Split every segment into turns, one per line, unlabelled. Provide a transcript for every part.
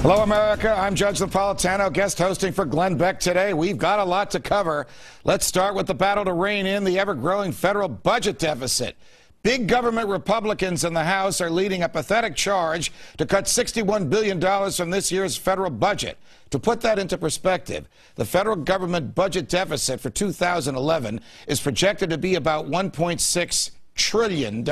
Hello, America. I'm Judge Napolitano, guest hosting for Glenn Beck today. We've got a lot to cover. Let's start with the battle to rein in the ever-growing federal budget deficit. Big government Republicans in the House are leading a pathetic charge to cut $61 billion from this year's federal budget. To put that into perspective, the federal government budget deficit for 2011 is projected to be about $1.6 trillion.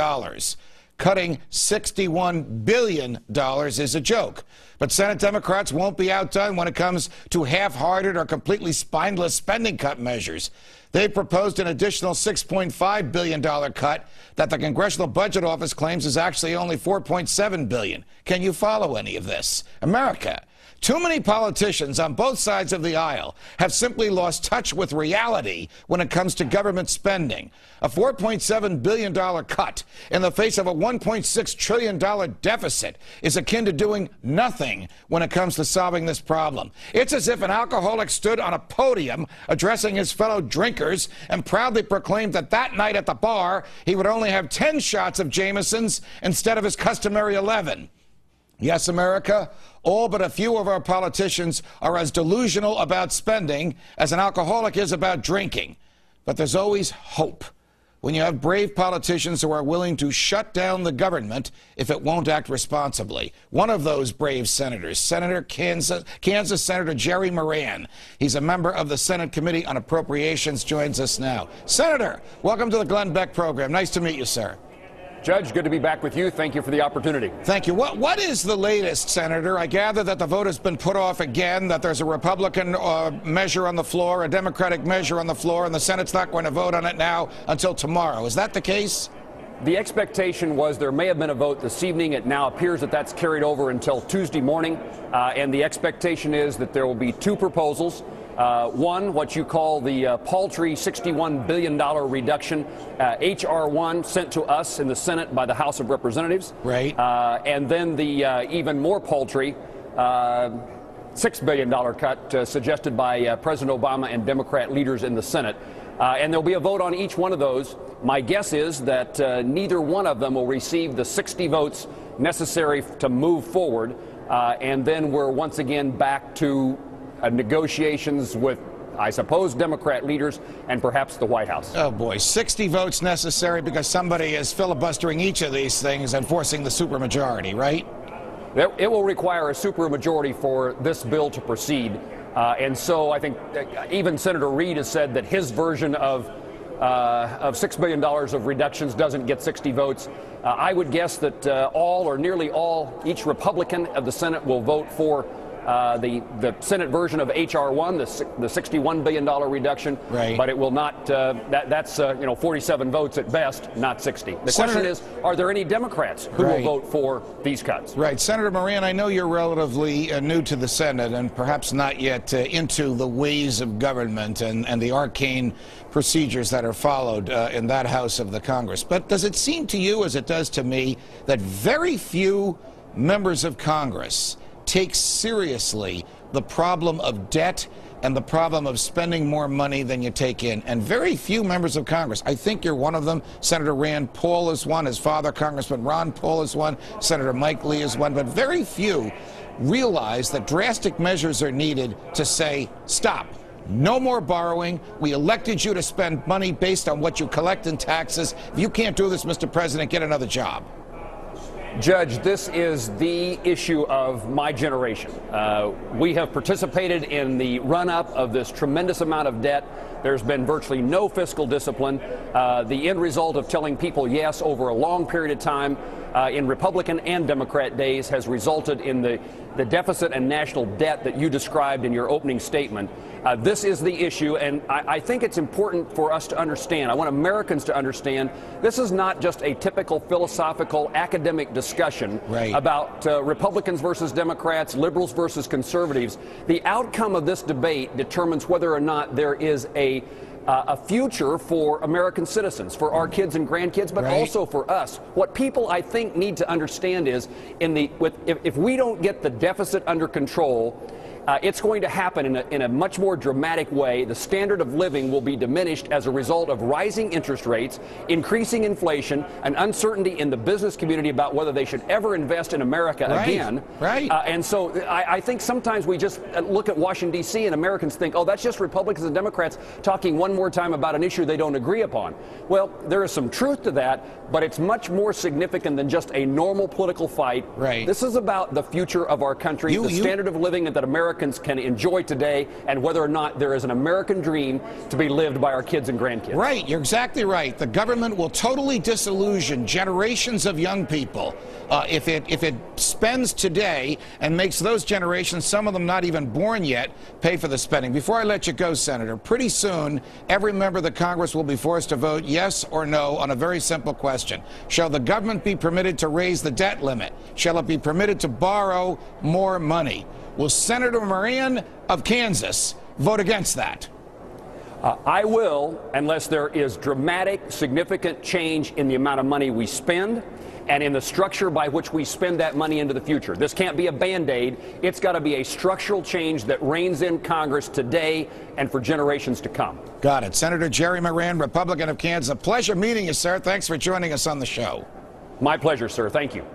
Cutting $61 billion is a joke. But Senate Democrats won't be outdone when it comes to half-hearted or completely spineless spending cut measures. They proposed an additional $6.5 billion cut that the Congressional Budget Office claims is actually only $4.7 billion. Can you follow any of this? America. Too many politicians on both sides of the aisle have simply lost touch with reality when it comes to government spending. A $4.7 billion cut in the face of a $1.6 trillion deficit is akin to doing nothing when it comes to solving this problem. It's as if an alcoholic stood on a podium addressing his fellow drinkers and proudly proclaimed that that night at the bar he would only have 10 shots of Jameson's instead of his customary 11. Yes, America, all but a few of our politicians are as delusional about spending as an alcoholic is about drinking. But there's always hope when you have brave politicians who are willing to shut down the government if it won't act responsibly. One of those brave senators, Kansas Senator Jerry Moran. He's a member of the Senate Committee on Appropriations, joins us now. Senator, welcome to the Glenn Beck program. Nice to meet you, sir.
Judge, good to be back with you. Thank you for the opportunity.
Thank you. What is the latest, Senator? I gather that the vote has been put off again, that there's a Republican measure on the floor, a Democratic measure on the floor, and the Senate's not going to vote on it now until tomorrow. Is that the case?
The expectation was there may have been a vote this evening. It now appears that that's carried over until Tuesday morning. And the expectation is that there will be two proposals. One, what you call the paltry $61 billion reduction, H.R. 1 sent to us in the Senate by the House of Representatives.
Right.
And then the even more paltry $6 billion cut suggested by President Obama and Democrat leaders in the Senate. And there'll be a vote on each one of those. My guess is that neither one of them will receive the 60 votes necessary to move forward. And then we're once again back to negotiations with, I suppose, Democrat leaders and perhaps the White House.
Oh, boy. 60 votes necessary because somebody is filibustering each of these things and forcing the supermajority, right?
It will require a supermajority for this bill to proceed. And so I think even Senator Reid has said that his version of $6 billion of reductions doesn't get 60 votes. I would guess that all or nearly all, each Republican of the Senate will vote for the Senate version of H.R. 1, the $61 billion reduction,
right.
But it will not, that's 47 votes at best, not 60. The question is, are there any Democrats who will vote for these cuts?
Right. Senator Moran, I know you're relatively new to the Senate and perhaps not yet into the ways of government and the arcane procedures that are followed in that House of the Congress. But does it seem to you, as it does to me, that very few members of Congress take seriously the problem of debt and the problem of spending more money than you take in? And very few members of Congress, I think you're one of them. Senator Rand Paul is one. His father, Congressman Ron Paul, is one. Senator Mike Lee is one. But very few realize that drastic measures are needed to say, stop. No more borrowing. We elected you to spend money based on what you collect in taxes. If you can't do this, Mr. President, get another job.
Judge, this is the issue of my generation. We have participated in the run-up of this tremendous amount of debt. There's been virtually no fiscal discipline. The end result of telling people yes over a long period of time in Republican and Democrat days has resulted in the deficit and national debt that you described in your opening statement. This is the issue, and I think it's important for us to understand. I want Americans to understand this is not just a typical philosophical academic discussion about Republicans versus Democrats, liberals versus conservatives. The outcome of this debate determines whether or not there is a future for American citizens, for our kids and grandkids, but also for us. What people, I think, need to understand is if we don't get the deficit under control, it's going to happen in a much more dramatic way. The standard of living will be diminished as a result of rising interest rates, increasing inflation, and uncertainty in the business community about whether they should ever invest in America again.
Right.
And so I think sometimes we just look at Washington, D.C., and Americans think, oh, that's just Republicans and Democrats talking one more time about an issue they don't agree upon. Well, there is some truth to that, but it's much more significant than just a normal political fight.
Right.
This is about the future of our country, the standard of living that Americans can enjoy today, and whether or not there is an American dream to be lived by our kids and grandkids.
Right, you're exactly right. The government will totally disillusion generations of young people if it spends today and makes those generations, some of them not even born yet, pay for the spending. Before I let you go, Senator, pretty soon every member of the Congress will be forced to vote yes or no on a very simple question. Shall the government be permitted to raise the debt limit? Shall it be permitted to borrow more money? Will Senator Moran of Kansas vote against that?
I will, unless there is dramatic, significant change in the amount of money we spend and in the structure by which we spend that money into the future. This can't be a Band-Aid. It's got to be a structural change that reigns in Congress today and for generations to come.
Got it. Senator Jerry Moran, Republican of Kansas. A pleasure meeting you, sir. Thanks for joining us on the show.
My pleasure, sir. Thank you.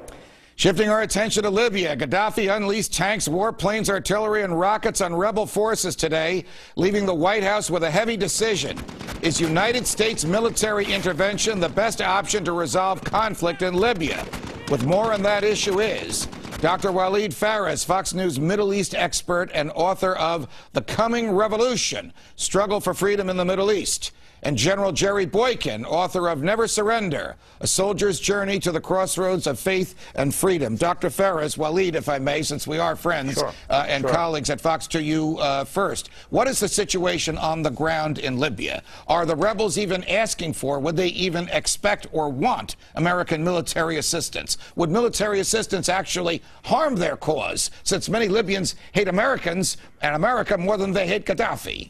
Shifting our attention to Libya, Gaddafi unleashed tanks, warplanes, artillery, and rockets on rebel forces today, leaving the White House with a heavy decision. Is United States military intervention the best option to resolve conflict in Libya? With more on that issue is Dr. Walid Fares, Fox News Middle East expert and author of The Coming Revolution, Struggle for Freedom in the Middle East, and General Jerry Boykin, author of Never Surrender, A Soldier's Journey to the Crossroads of Faith and Freedom. Dr. Fares, Walid, if I may, since we are friends and colleagues at Fox, to you first. What is the situation on the ground in Libya? Are the rebels even asking for, would they even expect or want American military assistance? Would military assistance actually harm their cause, since many Libyans hate Americans and America more than they hate Gaddafi?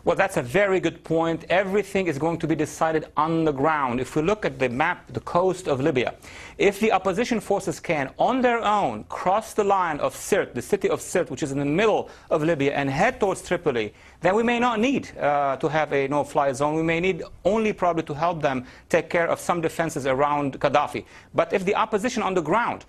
Well, that's a very good point. Everything is going to be decided on the ground. If we look at the map, the coast of Libya, if the opposition forces can, on their own, cross the line of Sirte, the city of Sirte, which is in the middle of Libya, and head towards Tripoli, then we may not need to have a no-fly zone. We may need only probably to help them take care of some defenses around Gaddafi. But if the opposition on the ground,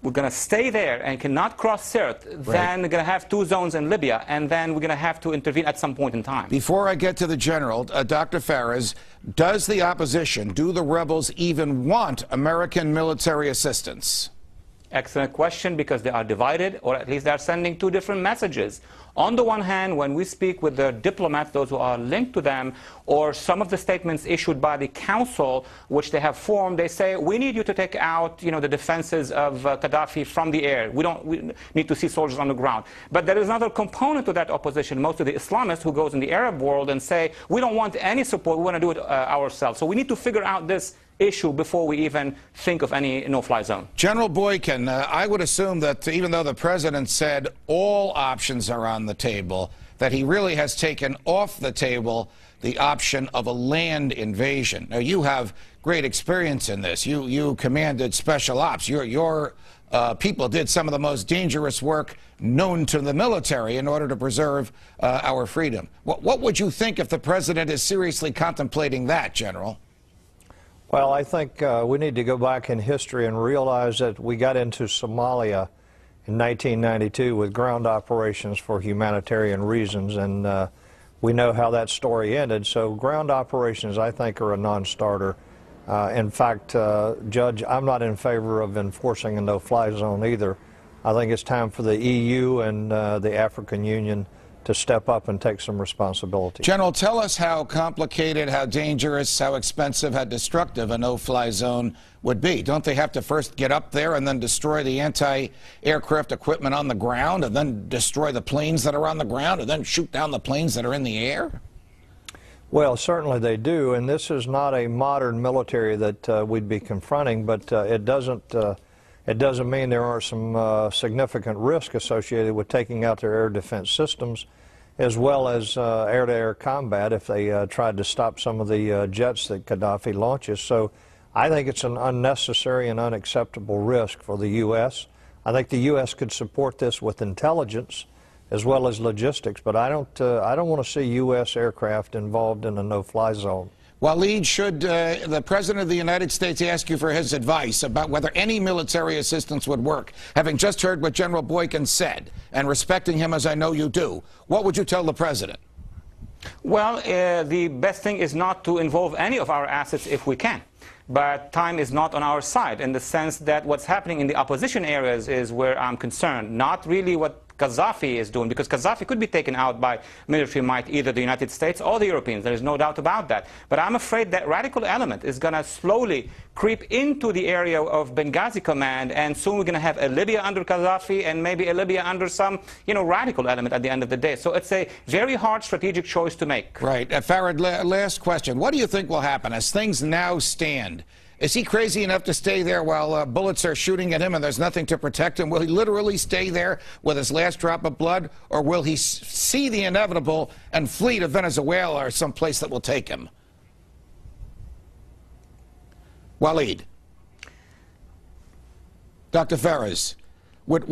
we're going to stay there and cannot cross Sirte, then we're going to have two zones in Libya, and then we're going to have to intervene at some point in time.
Before I get to the general, Dr. Fares, does the opposition, do the rebels even want American military assistance?
Excellent question, because they are divided, or at least they are sending two different messages. On the one hand, when we speak with the diplomats, those who are linked to them, or some of the statements issued by the council, which they have formed, they say, we need you to take out, the defenses of Gaddafi from the air. We need to see soldiers on the ground. But there is another component to that opposition, most of the Islamists who goes in the Arab world and say, we don't want any support, we want to do it ourselves. So we need to figure out this issue before we even think of any no-fly zone.
General Boykin, I would assume that even though the president said all options are on the table, that he really has taken off the table the option of a land invasion. Now, you have great experience in this. You commanded special ops. Your people did some of the most dangerous work known to the military in order to preserve our freedom. What would you think if the president is seriously contemplating that, General?
Well, I think we need to go back in history and realize that we got into Somalia in 1992 with ground operations for humanitarian reasons, and we know how that story ended. So ground operations, I think, are a non-starter. In fact, Judge, I'm not in favor of enforcing a no-fly zone either. I think it's time for the EU and the African Union to step up and take some responsibility.
General, tell us how complicated, how dangerous, how expensive, how destructive a no-fly zone would be. Don't they have to first get up there and then destroy the anti-aircraft equipment on the ground, and then destroy the planes that are on the ground, and then shoot down the planes that are in the air?
Well, certainly they do, and this is not a modern military that we'd be confronting, but it doesn't mean there aren't some significant risk associated with taking out their air defense systems, as well as air-to-air combat if they tried to stop some of the jets that Gaddafi launches. So I think it's an unnecessary and unacceptable risk for the U.S. I think the U.S. could support this with intelligence as well as logistics. But I don't want to see U.S. aircraft involved in a no-fly zone.
Waleed, should the President of the United States ask you for his advice about whether any military assistance would work, having just heard what General Boykin said, and respecting him as I know you do, what would you tell the President?
Well, the best thing is not to involve any of our assets if we can. But time is not on our side in the sense that what's happening in the opposition areas is where I'm concerned, not really what Gaddafi is doing, because Gaddafi could be taken out by military might, either the United States or the Europeans. There is no doubt about that. But I'm afraid that radical element is going to slowly creep into the area of Benghazi command, and soon we're going to have a Libya under Gaddafi and maybe a Libya under some, radical element at the end of the day. So it's a very hard strategic choice to make.
Right. Farid, last question. What do you think will happen as things now stand? Is he crazy enough to stay there while bullets are shooting at him and there's nothing to protect him? Will he literally stay there with his last drop of blood? Or will he see the inevitable and flee to Venezuela or someplace that will take him? Waleed. Dr. Ferris, will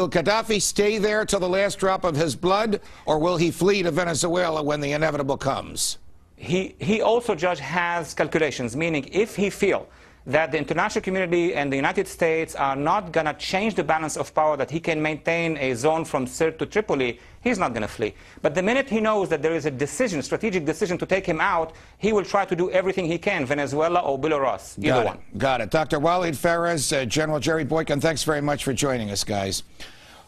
Gaddafi stay there till the last drop of his blood? Or will he flee to Venezuela when the inevitable comes?
He also, Judge, has calculations, meaning if he feels that the international community and the United States are not going to change the balance of power, that he can maintain a zone from Sirte to Tripoli, he's not going to flee. But the minute he knows that there is a decision, strategic decision to take him out, he will try to do everything he can, Venezuela or Belarus, either one.
Got it. Dr. Waleed Ferris, General Jerry Boykin, thanks very much for joining us, guys.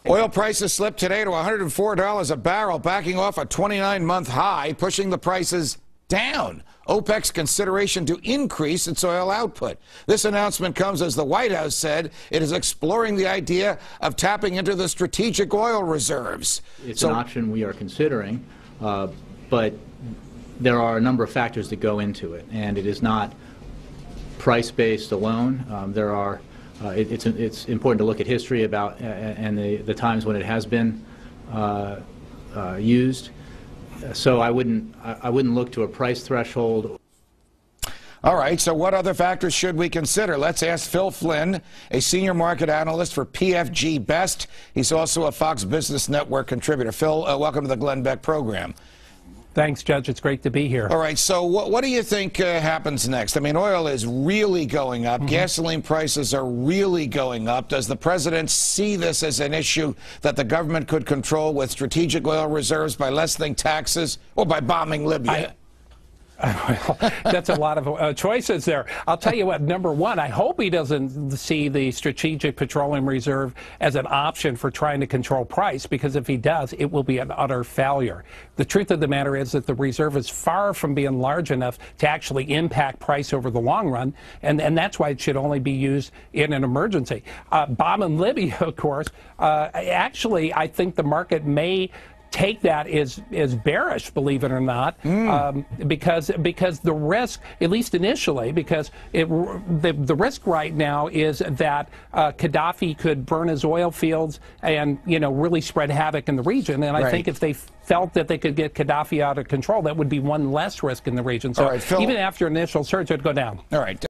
Oil prices slipped today to $104 a barrel, backing off a 29-month high, pushing the prices down. OPEC's consideration to increase its oil output. This announcement comes as the White House said it is exploring the idea of tapping into the strategic oil reserves.
It's an option we are considering, but there are a number of factors that go into it, and it is not price-based alone. It's important to look at history about and the times when it has been used. So I wouldn't look to a price threshold.
All right, so what other factors should we consider? Let's ask Phil Flynn, a senior market analyst for PFG Best. He's also a Fox Business Network contributor. Phil, welcome to the Glenn Beck program.
Thanks, Judge. It's great to be here.
All right, so what do you think happens next? I mean, oil is really going up. Gasoline prices are really going up. Does the president see this as an issue that the government could control with strategic oil reserves by lessening taxes or by bombing Libya?
Well, that's a lot of choices there. I'll tell you what, number one, I hope he doesn't see the Strategic Petroleum Reserve as an option for trying to control price, because if he does, it will be an utter failure. The truth of the matter is that the reserve is far from being large enough to actually impact price over the long run, and that's why it should only be used in an emergency. Bombing Libya, of course, actually, I think the market may take that is bearish, believe it or not, because the risk, at least initially, because the risk right now is that Gaddafi could burn his oil fields and really spread havoc in the region. And I think if they felt that they could get Gaddafi out of control, that would be one less risk in the region. So even after initial surge, it would go down.
All right.